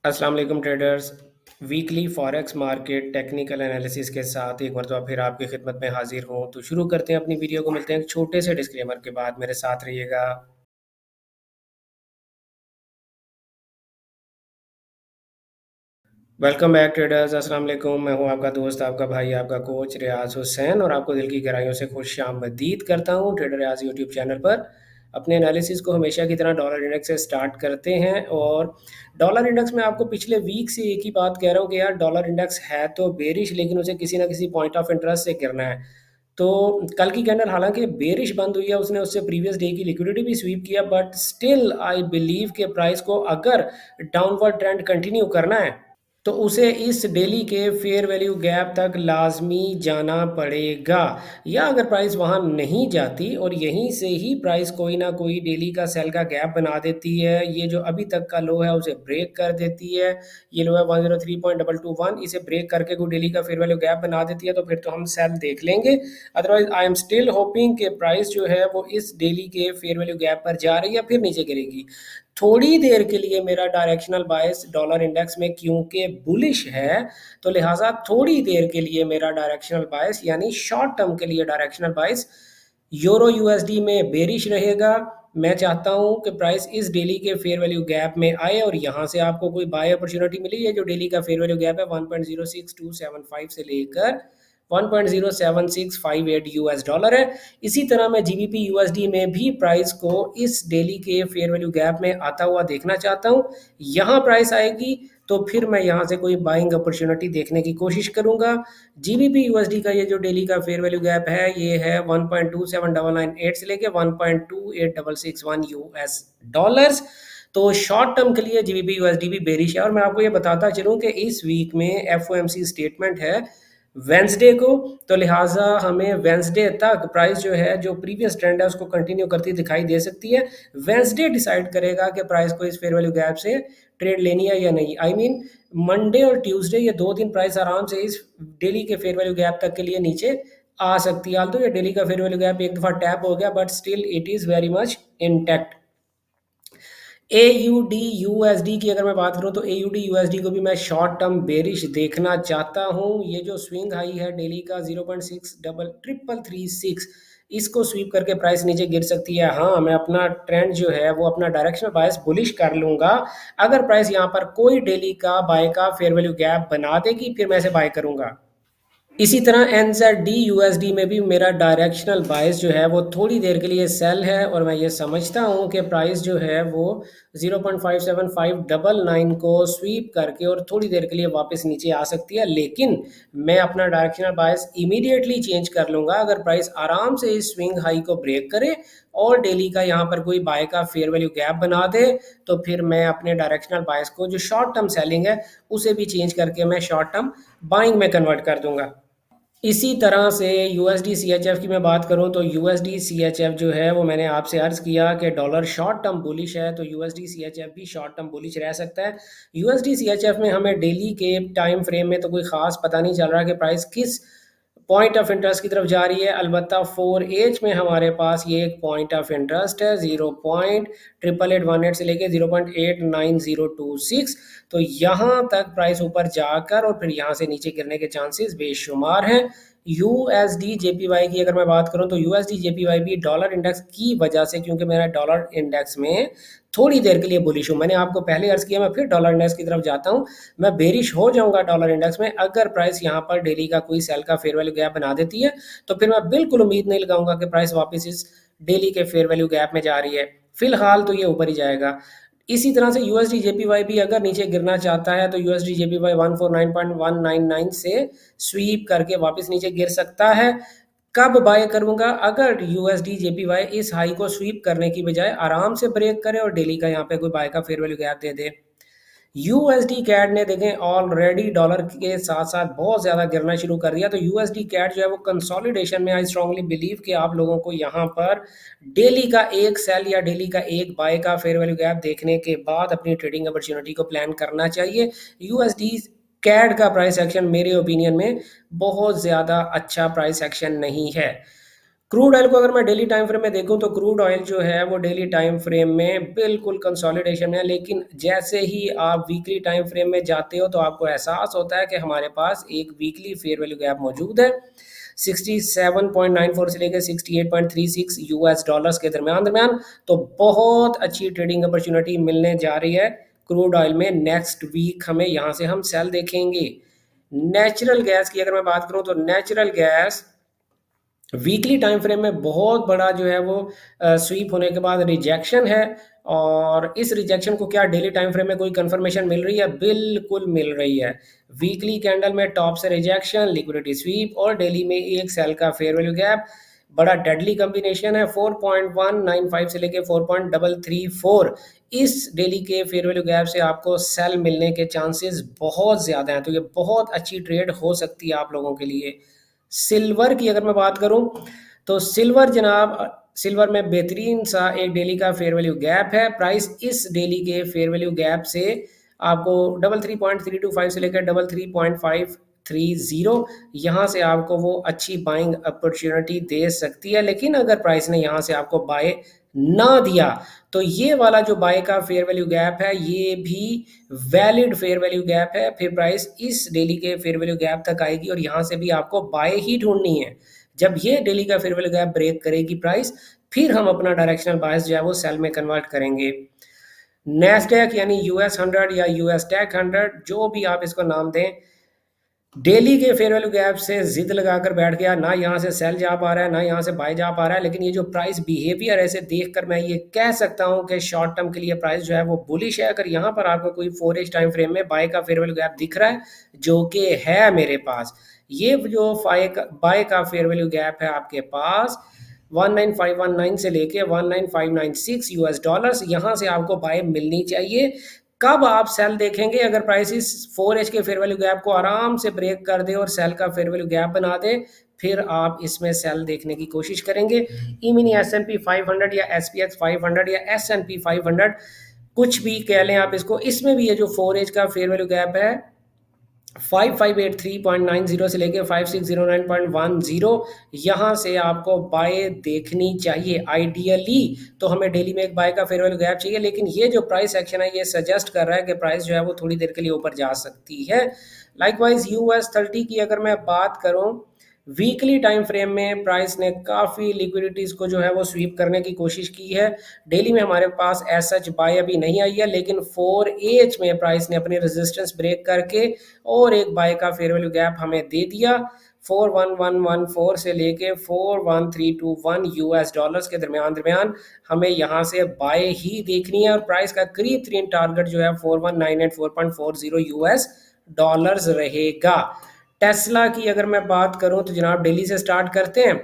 अस्सलाम वालेकुम traders. Weekly forex market technical analysis के साथ एक मरतबा फिर आपकी खिदमत में हाजिर हूँ। तो शुरू करते हैं अपनी वीडियो को। मिलते हैं एक छोटे से डिस्क्लेमर के बाद। मेरे साथ रहिएगा। Welcome back traders. अस्सलाम वालेकुम। मैं हूं आपका दोस्त, आपका भाई, आपका कोच रियाज हुसैन, और आपको दिल की गहराइयों से खुश आमदीद करता हूं ट्रेडर रियाज यूट्यूब चैनल पर। अपने एनालिसिस को हमेशा की तरह डॉलर इंडेक्स से स्टार्ट करते हैं। और डॉलर इंडेक्स में आपको पिछले वीक से एक ही बात कह रहा हूँ कि यार डॉलर इंडेक्स है तो बेरिश, लेकिन उसे किसी ना किसी पॉइंट ऑफ इंटरेस्ट से गिरना है। तो कल की कैंडल हालांकि बेरिश बंद हुई है, उसने उससे प्रीवियस डे की लिक्विडिटी भी स्वीप किया, बट स्टिल आई बिलीव के प्राइस को अगर डाउनवर्ड ट्रेंड कंटिन्यू करना है तो उसे इस डेली के फेयर वैल्यू गैप तक लाजमी जाना पड़ेगा। या अगर प्राइस वहां नहीं जाती और यहीं से ही प्राइस कोई ना कोई डेली का सेल का गैप बना देती है, ये जो अभी तक का लो है उसे ब्रेक कर देती है, ये लो है 103.221, इसे ब्रेक करके कोई डेली का फेयर वैल्यू गैप बना देती है, तो फिर तो हम सेल देख लेंगे। Otherwise I am still hopping कि प्राइस जो है वो इस डेली के फेयर वैल्यू गैप पर जा रही है, फिर नीचे गिरेगी। थोड़ी देर के लिए मेरा डायरेक्शनल बायस डॉलर इंडेक्स में क्योंकि बुलिश है, तो लिहाजा थोड़ी देर के लिए मेरा डायरेक्शनल बायस यानी शॉर्ट टर्म के लिए डायरेक्शनल बायस यूरो यूएसडी में बेरिश रहेगा। मैं चाहता हूं कि प्राइस इस डेली के फेयर वैल्यू गैप में आए और यहां से आपको कोई बाय अपॉर्चुनिटी मिली है। जो डेली का फेयर वैल्यू गैप है 1.06275 से लेकर 1.07658 यूएस डॉलर है। इसी तरह मैं जीबीपी यूएसडी में भी प्राइस को इस डेली के फेयर वैल्यू गैप में आता हुआ देखना चाहता हूं। यहां प्राइस आएगी तो फिर मैं यहां से कोई बाइंग अपॉर्चुनिटी देखने की कोशिश करूंगा। जीबीपी यूएसडी का ये जो डेली का फेयर वैल्यू गैप है ये है 1.27998 से लेके 1.28661 यूएस डॉलर्स। तो शॉर्ट टर्म के लिए जीबीपी यूएसडी भी बेरिश है। और मैं आपको ये बताता चलूं कि इस वीक में एफओएमसी स्टेटमेंट है वेंसडे को, तो लिहाजा हमें वेंसडे तक प्राइस जो है जो प्रीवियस ट्रेंड है उसको कंटिन्यू करती दिखाई दे सकती है। वेंसडे डिसाइड करेगा कि प्राइस को इस फेयर वैल्यू गैप से ट्रेड लेनी है या नहीं। आई मीन मंडे और ट्यूसडे ये 2 दिन प्राइस आराम से इस डेली के फेयर वैल्यू गैप तक के लिए नीचे आ सकती है। तो ये डेली का फेयर वैल्यू गैप एक दफा टैप हो गया, but still it is very much intact. A U D U S D की अगर मैं बात करूं तो A U D U S D को भी मैं शॉर्ट टर्म बेरिश देखना चाहता हूं। ये जो स्विंग हाई है डेली का 0.63336, इसको स्वीप करके प्राइस नीचे गिर सकती है। हाँ, मैं अपना ट्रेंड जो है वो अपना डायरेक्शनल बायस बुलिश कर लूंगा। अगर प्राइस यहाँ पर कोई डेली का बाय का फेयर वैल्यू गैप बना देगी फिर मैं इसे बाय करूंगा। इसी तरह एन जेड डी यूएसडी में भी मेरा डायरेक्शनल बायस जो है वो थोड़ी देर के लिए सेल है, और मैं ये समझता हूँ कि प्राइस जो है वो 0.57599 को स्वीप करके और थोड़ी देर के लिए वापस नीचे आ सकती है। लेकिन मैं अपना डायरेक्शनल बायस इमीडिएटली चेंज कर लूँगा अगर प्राइस आराम से इस स्विंग हाई को ब्रेक करे और डेली का यहाँ पर कोई बाय का फेयर वैल्यू गैप बना दे। तो फिर मैं अपने डायरेक्शनल बायस को जो शॉर्ट टर्म सेलिंग है उसे भी चेंज करके मैं शॉर्ट टर्म बाइंग में कन्वर्ट कर दूंगा। इसी तरह से यूएसडी सीएचएफ की मैं बात करूं तो यूएसडी सीएचएफ जो है वो मैंने आपसे अर्ज किया कि डॉलर शॉर्ट टर्म बुलिश है, तो यूएसडी सीएचएफ भी शॉर्ट टर्म बुलिश रह सकता है। यूएसडी सीएचएफ में हमें डेली के टाइम फ्रेम में तो कोई खास पता नहीं चल रहा कि प्राइस किस पॉइंट ऑफ इंटरेस्ट की तरफ जा रही है। अलबत्ता 4H में हमारे पास ये एक पॉइंट ऑफ इंटरेस्ट है 0.88818 से लेके 0.89026। तो यहाँ तक प्राइस ऊपर जाकर और फिर यहाँ से नीचे गिरने के चांसेस बेशुमार हैं। यूएसडी जेपीवाई की अगर मैं बात करूं तो यूएसडी जेपीवाई भी डॉलर इंडेक्स की वजह से, क्योंकि मेरा डॉलर इंडेक्स में थोड़ी देर के लिए बुलिश हूं, मैंने आपको पहले अर्ज किया, मैं फिर डॉलर इंडेक्स की तरफ जाता हूं। मैं बेरिश हो जाऊंगा डॉलर इंडेक्स में अगर प्राइस यहाँ पर डेली का कोई सेल का फेयर वैल्यू गैप बना देती है। तो फिर मैं बिल्कुल उम्मीद नहीं लगाऊंगा कि प्राइस वापस इस डेली के फेयर वैल्यू गैप में जा रही है। फिलहाल तो ये ऊपर ही जाएगा। इसी तरह से यूएसडी जेपीवाई भी अगर नीचे गिरना चाहता है तो यूएसडी जेपीवाई 149.199 से स्वीप करके वापस नीचे गिर सकता है। कब बाय करूंगा? अगर यूएसडी जेपीवाई इस हाई को स्वीप करने की बजाय आराम से ब्रेक करे और डेली का यहाँ पे कोई बाय का फेयर वैल्यू गैप दे दे। यूएसडी कैड ने देखें ऑलरेडी डॉलर के साथ साथ बहुत ज़्यादा गिरना शुरू कर दिया। तो यूएसडी कैड जो है वो कंसोलिडेशन में, आई स्ट्रांगली बिलीव कि आप लोगों को यहाँ पर डेली का एक सेल या डेली का एक बाय का फेयर वैल्यू गैप देखने के बाद अपनी ट्रेडिंग अपॉर्चुनिटी को प्लान करना चाहिए। यूएसडी कैड का प्राइस एक्शन मेरे ओपिनियन में बहुत ज़्यादा अच्छा प्राइस एक्शन नहीं है। क्रूड ऑयल को अगर मैं डेली टाइम फ्रेम में देखूं तो क्रूड ऑयल जो है वो डेली टाइम फ्रेम में बिल्कुल कंसोलिडेशन में है, लेकिन जैसे ही आप वीकली टाइम फ्रेम में जाते हो तो आपको एहसास होता है कि हमारे पास एक वीकली फेयर वैल्यू गैप मौजूद है 67.94 से लेकर 68.36 यूएस डॉलर्स के दरमियान दरमियान। तो बहुत अच्छी ट्रेडिंग अपॉर्चुनिटी मिलने जा रही है क्रूड ऑयल में। नेक्स्ट वीक हमें यहाँ से हम सेल देखेंगे। नेचुरल गैस की अगर मैं बात करूं तो natural gas weekly time frame में बहुत बड़ा जो है वो स्वीप होने के बाद रिजेक्शन है। और इस रिजेक्शन को क्या डेली टाइम फ्रेम में कोई कंफर्मेशन मिल रही है? बिल्कुल मिल रही है। वीकली कैंडल में टॉप से रिजेक्शन, लिक्विडिटी स्वीप और डेली में एक सेल का फेयर वैल्यू गैप। बड़ा डेडली कॉम्बिनेशन है। 4.195 से लेके 4.334 इस डेली के फेयर वैल्यू गैप से आपको सेल मिलने के चांसेस बहुत ज़्यादा हैं। तो ये बहुत अच्छी ट्रेड हो सकती है आप लोगों के लिए। सिल्वर की अगर मैं बात करूं तो सिल्वर जनाब, सिल्वर में बेहतरीन सा एक डेली का फेयर वैल्यू गैप है। प्राइस इस डेली के फेयर वैल्यू गैप से आपको 33.325 से लेकर 33.530 यहाँ से आपको वो अच्छी बाइंग अपॉर्चुनिटी दे सकती है। लेकिन अगर प्राइस ने यहाँ से आपको बाय ना दिया तो ये वाला जो बाय का फेयर वैल्यू गैप है ये भी वैलिड फेयर वैल्यू गैप है। फिर प्राइस इस डेली के फेयर वैल्यू गैप तक आएगी और यहाँ से भी आपको बाय ही ढूंढनी है। जब ये डेली का फेयर वैल्यू गैप ब्रेक करेगी प्राइस, फिर हम अपना डायरेक्शनल बायस जो है वो सेल में कन्वर्ट करेंगे। नेस्डैक यानी यूएस 100 या यूएस टेक 100 जो भी आप इसको नाम दें, डेली के फेयर वैल्यू गैप से जिद लगाकर बैठ गया, ना यहाँ से सेल जा पा रहा है ना यहाँ से बाय जा पा रहा है। लेकिन ये जो प्राइस बिहेवियर ऐसे देखकर मैं ये कह सकता हूँ कि शॉर्ट टर्म के लिए प्राइस जो है वो बुलिश है। अगर यहाँ पर आपको कोई 4H टाइम फ्रेम में बाय का फेयर वैल्यू गैप दिख रहा है, जो कि है मेरे पास, ये जो बाय का फेयर वैल्यू गैप है आपके पास 19519 से लेके 19596 यूएस डॉलर्स, यहाँ से आपको बाय मिलनी चाहिए। कब आप सेल देखेंगे? अगर प्राइसेस 4H के फेयर वैल्यू गैप को आराम से ब्रेक कर दे और सेल का फेयर वैल्यू गैप बना दे, फिर आप इसमें सेल देखने की कोशिश करेंगे। इमिनी S&P 500 या SPX 500 या S&P 500 कुछ भी कह लें आप इसको, इसमें भी ये जो 4H का फेयर वैल्यू गैप है 5583.90 से लेके 5609.10, यहाँ से आपको बाय देखनी चाहिए। आइडियली तो हमें डेली में एक बाय का फेयर वैल्यू गैप चाहिए, लेकिन ये जो प्राइस एक्शन है ये सजेस्ट कर रहा है कि प्राइस जो है वो थोड़ी देर के लिए ऊपर जा सकती है। लाइकवाइज US 30 की अगर मैं बात करूं, वीकली टाइम फ्रेम में प्राइस ने काफ़ी लिक्विडिटीज़ को जो है वो स्वीप करने की कोशिश की है। डेली में हमारे पास एज सच बाय अभी नहीं आई है, लेकिन 4H में प्राइस ने अपनी रेजिस्टेंस ब्रेक करके और एक बाय का फेयर वैल्यू गैप हमें दे दिया। 41114 से लेके 41321 यूएस डॉलर्स के दरमियान दरमियान हमें यहाँ से बाय ही देखनी है। और प्राइस का करीब तरीन टारगेट जो है 4198 4.40 यूएस डॉलर्स रहेगा। टेस्ला की अगर मैं बात करूं तो जनाब दिल्ली से स्टार्ट करते हैं।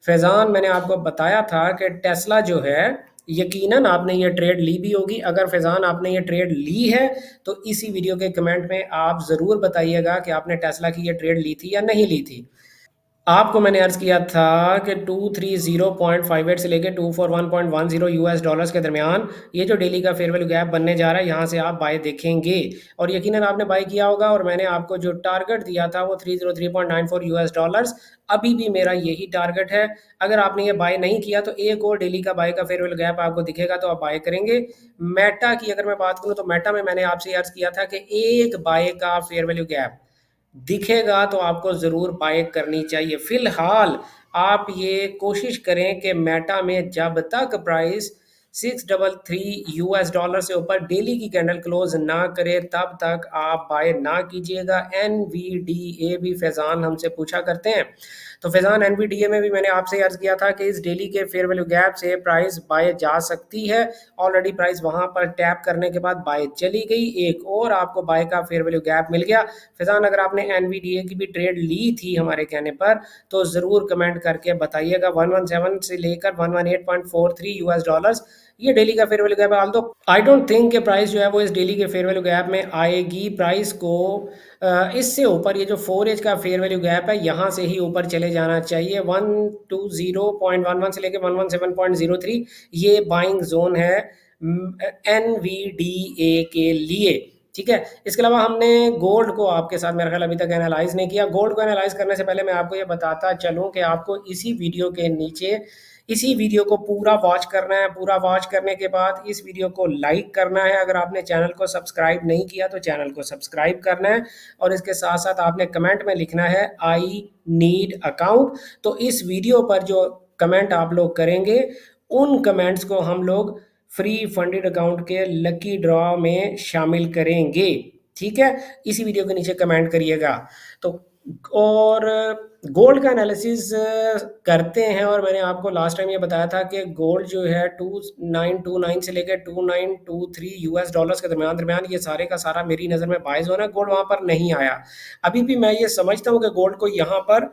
फैज़ान, मैंने आपको बताया था कि टेस्ला जो है, यकीनन आपने ये ट्रेड ली भी होगी। अगर फैज़ान आपने ये ट्रेड ली है तो इसी वीडियो के कमेंट में आप ज़रूर बताइएगा कि आपने टेस्ला की ये ट्रेड ली थी या नहीं ली थी। आपको मैंने अर्ज़ किया था कि 230.58 से लेकर 241.10 यूएस डॉलर्स के दरमियान ये जो डेली का फेयर वैल्यू गैप बनने जा रहा है, यहाँ से आप बाय देखेंगे और यकीनन आपने बाय किया होगा। और मैंने आपको जो टारगेट दिया था वो 303.94 यूएस डॉलर्स, अभी भी मेरा यही टारगेट है। अगर आपने ये बाय नहीं किया तो एक और डेली का बाय का फेयर वैल्यू गैप आपको दिखेगा तो आप बाय करेंगे। मेटा की अगर मैं बात करूँ तो मेटा में मैंने आपसे अर्ज़ किया था कि एक बाय का फेयर वैल्यू गैप दिखेगा तो आपको ज़रूर बाय करनी चाहिए। फ़िलहाल आप ये कोशिश करें कि मेटा में जब तक प्राइस 633 यूएस डॉलर से ऊपर डेली की कैंडल क्लोज ना करे तब तक आप बाय ना कीजिएगा। NVDA भी फैज़ान हमसे पूछा करते हैं, तो फैज़ान NVDA में भी मैंने आपसे अर्ज़ किया था कि इस डेली के फेयर वैल्यू गैप से प्राइस बाय जा सकती है। ऑलरेडी प्राइस वहाँ पर टैप करने के बाद बाय चली गई, एक और आपको बाय का फेयर वैल्यू गैप मिल गया। फैज़ान, अगर आपने NVDA की भी ट्रेड ली थी हमारे कहने पर तो ज़रूर कमेंट करके बताइएगा। 117 से लेकर 118.43 यूएस डॉलर्स ये डेली का फेयर वैल्यू गैप है। ऑल्दो आई डोंट थिंक कि प्राइस जो है वो इस डेली के फेयर वैल्यू गैप में आएगी। प्राइस को इससे ऊपर ये जो 4H का फेयर वैल्यू गैप है यहाँ से ही ऊपर चले जाना चाहिए। 120.11 से लेकर 117.03 ये बाइंग जोन है NVDA के लिए। ठीक है। इसके अलावा हमने गोल्ड को आपके साथ मेरा ख्याल अभी तक एनालाइज नहीं किया। गोल्ड को एनालाइज करने से पहले मैं आपको ये बताता चलूँ कि आपको इसी वीडियो के नीचे इसी वीडियो को पूरा वॉच करना है। पूरा वॉच करने के बाद इस वीडियो को लाइक करना है। अगर आपने चैनल को सब्सक्राइब नहीं किया तो चैनल को सब्सक्राइब करना है, और इसके साथ साथ आपने कमेंट में लिखना है आई नीड अकाउंट। तो इस वीडियो पर जो कमेंट आप लोग करेंगे उन कमेंट्स को हम लोग फ्री फंडेड अकाउंट के लकी ड्रॉ में शामिल करेंगे। ठीक है, इसी वीडियो के नीचे कमेंट करिएगा। तो और गोल्ड का एनालिसिस करते हैं, और मैंने आपको लास्ट टाइम ये बताया था कि गोल्ड जो है 2929 से लेकर 2923 यूएस डॉलर्स के दरमियान दरमियान ये सारे का सारा मेरी नज़र में बाइज होना है। गोल्ड वहाँ पर नहीं आया अभी भी। मैं ये समझता हूँ कि गोल्ड को यहाँ पर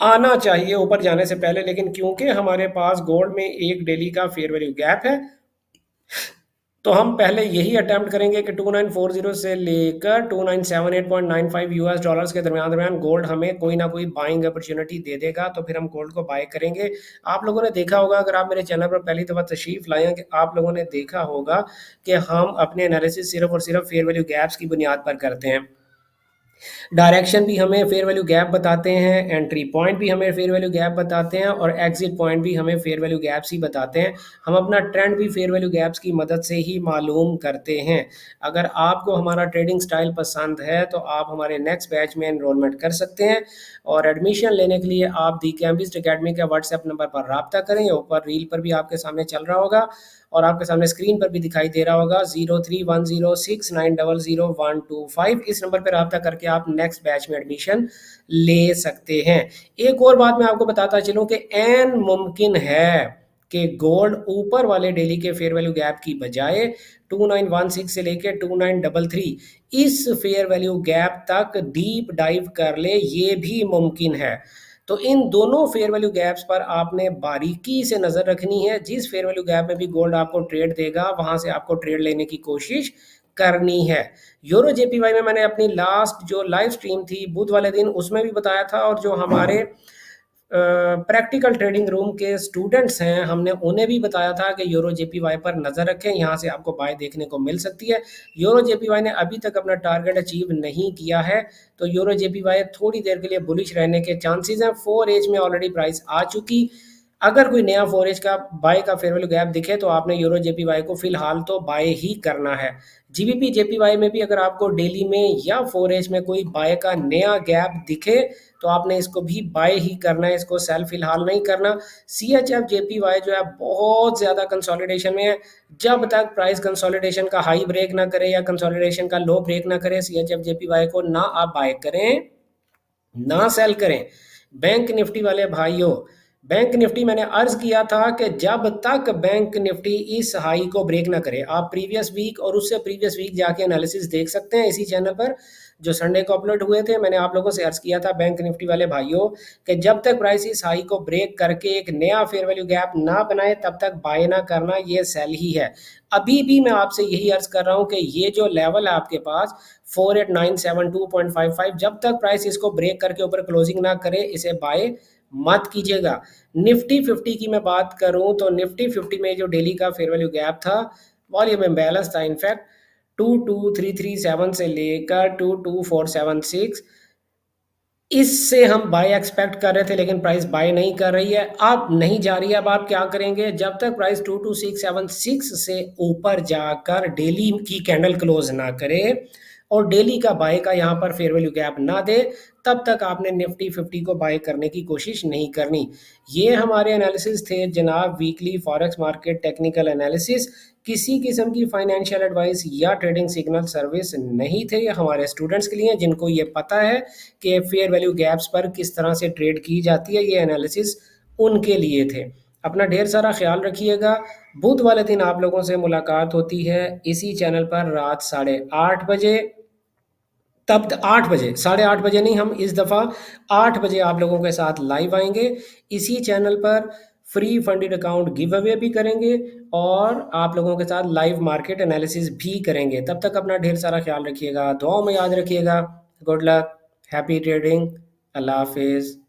आना चाहिए ऊपर जाने से पहले, लेकिन क्योंकि हमारे पास गोल्ड में एक डेली का फेयर वैल्यू गैप है, तो हम पहले यही अटेम्प्ट करेंगे कि 2940 से लेकर 2978.95 यूएस डॉलर्स के दरमियान दरमियान गोल्ड हमें कोई ना कोई बाइंग अपॉर्चुनिटी दे देगा, तो फिर हम गोल्ड को बाय करेंगे। आप लोगों ने देखा होगा, अगर आप मेरे चैनल पर पहली दफ़ा तशरीफ लाए हैं, कि आप लोगों ने देखा होगा कि हम अपने एनालिसिस सिर्फ और सिर्फ फेयर वैल्यू गैप्स की बुनियाद पर करते हैं। डायरेक्शन भी हमें फेयर वैल्यू गैप बताते हैं, एंट्री पॉइंट भी हमें फेयर वैल्यू गैप बताते हैं, और एग्जिट पॉइंट भी हमें फेयर वैल्यू गैप्स ही बताते हैं। हम अपना ट्रेंड भी फेयर वैल्यू गैप्स की मदद से ही मालूम करते हैं। अगर आपको हमारा ट्रेडिंग स्टाइल पसंद है तो आप हमारे नेक्स्ट बैच में एनरोलमेंट कर सकते हैं, और एडमिशन लेने के लिए आप दी कैम्बिस्ट अकेडमी के व्हाट्सएप नंबर पर रब्ता करें। ऊपर रील पर भी आपके सामने चल रहा होगा, और आपके सामने स्क्रीन पर भी दिखाई दे रहा होगा 031069000125। इस नंबर पर रब्ता करके आप नेक्स्ट बैच में एडमिशन ले सकते हैं। एक और बात मैं आपको बताता चलूं कि एन मुमकिन है कि गोल्ड ऊपर वाले डेली के फेयर वैल्यू गैप की बजाय 2916 से लेकर 2933 इस फेयर वैल्यू गैप तक डीप डाइव कर ले, ये भी मुमकिन है। तो इन दोनों फेयर वैल्यू गैप्स पर आपने बारीकी से नज़र रखनी है। जिस फेयर वैल्यू गैप में भी गोल्ड आपको ट्रेड देगा वहां से आपको ट्रेड लेने की कोशिश करनी है। यूरो जेपीवाई में मैंने अपनी लास्ट जो लाइव स्ट्रीम थी बुध वाले दिन उसमें भी बताया था, और जो हमारे प्रैक्टिकल ट्रेडिंग रूम के स्टूडेंट्स हैं हमने उन्हें भी बताया था कि यूरो जेपीवाई पर नज़र रखें, यहाँ से आपको बाय देखने को मिल सकती है। यूरो जेपीवाई ने अभी तक अपना टारगेट अचीव नहीं किया है, तो यूरो जेपीवाई थोड़ी देर के लिए बुलिश रहने के चांसेस हैं। 4 एज में ऑलरेडी प्राइस आ चुकी। अगर कोई नया 4 एज का बाय का फेयर वैल्यू गैप दिखे तो आपने यूरो जेपीवाई को फिलहाल तो बाय ही करना है। जीबीपी जेपीवाई में भी अगर आपको डेली में या 4 एज में कोई बाय का नया गैप दिखे तो आपने इसको भी बाय ही करना है, इसको सेल फिलहाल नहीं करना। सी एच एफ जेपीवाई जो है बहुत ज़्यादा कंसोलिडेशन में है। जब तक प्राइस कंसोलिडेशन का हाई ब्रेक ना करे या कंसोलिडेशन का लो ब्रेक ना करे, सी एच एफ जेपीवाई को ना आप बाय करें ना सेल करें। बैंक निफ्टी वाले भाइयों, बैंक निफ्टी मैंने अर्ज किया था कि जब तक बैंक निफ्टी इस हाई को ब्रेक ना करे, आप प्रीवियस वीक और उससे प्रीवियस वीक जाके एनालिसिस देख सकते हैं इसी चैनल पर जो संडे को अपलोड हुए थे। मैंने आप लोगों से अर्ज किया था बैंक निफ्टी वाले भाइयों कि जब तक प्राइस इस हाई को ब्रेक करके एक नया फेयर वैल्यू गैप ना बनाए तब तक बाय ना करना, ये सेल ही है। अभी भी मैं आपसे यही अर्ज कर रहा हूं कि ये जो लेवल है आपके पास 48972.55, जब तक प्राइस इसको ब्रेक करके ऊपर क्लोजिंग ना करे इसे बाय मत कीजिएगा। निफ्टी 50 की मैं बात करूं तो निफ्टी 50 में जो डेली का फेयर वैल्यू गैप था वॉल्यूम इम्बैलेंस था। इनफैक्ट 22337 से लेकर 22476 इससे हम बाय एक्सपेक्ट कर रहे थे, लेकिन प्राइस बाय नहीं कर रही है, अब नहीं जा रही है। अब आप क्या करेंगे, जब तक प्राइस 22676 से ऊपर जाकर डेली की कैंडल क्लोज ना करे और डेली का बाय का यहाँ पर फेयर वैल्यू गैप ना दे, तब तक आपने निफ्टी 50 को बाय करने की कोशिश नहीं करनी। ये हमारे एनालिसिस थे जनाब, weekly forex market technical analysis. किसी किस्म की फाइनेंशियल एडवाइस या ट्रेडिंग सिग्नल सर्विस नहीं थे। ये हमारे स्टूडेंट्स के लिए जिनको ये पता है कि फेयर वैल्यू गैप्स पर किस तरह से ट्रेड की जाती है, ये एनालिसिस उनके लिए थे। अपना ढेर सारा ख्याल रखिएगा। बुध वाले दिन आप लोगों से मुलाकात होती है इसी चैनल पर रात 8:30 बजे। तब 8 बजे, 8:30 बजे नहीं, हम इस दफ़ा 8 बजे आप लोगों के साथ लाइव आएंगे इसी चैनल पर। Free funded account give away भी करेंगे और आप लोगों के साथ लाइव मार्केट एनालिसिस भी करेंगे। तब तक अपना ढेर सारा ख्याल रखिएगा, दुआओं में याद रखिएगा। गुड लक, हैप्पी ट्रेडिंग, अल्लाह हाफिज़।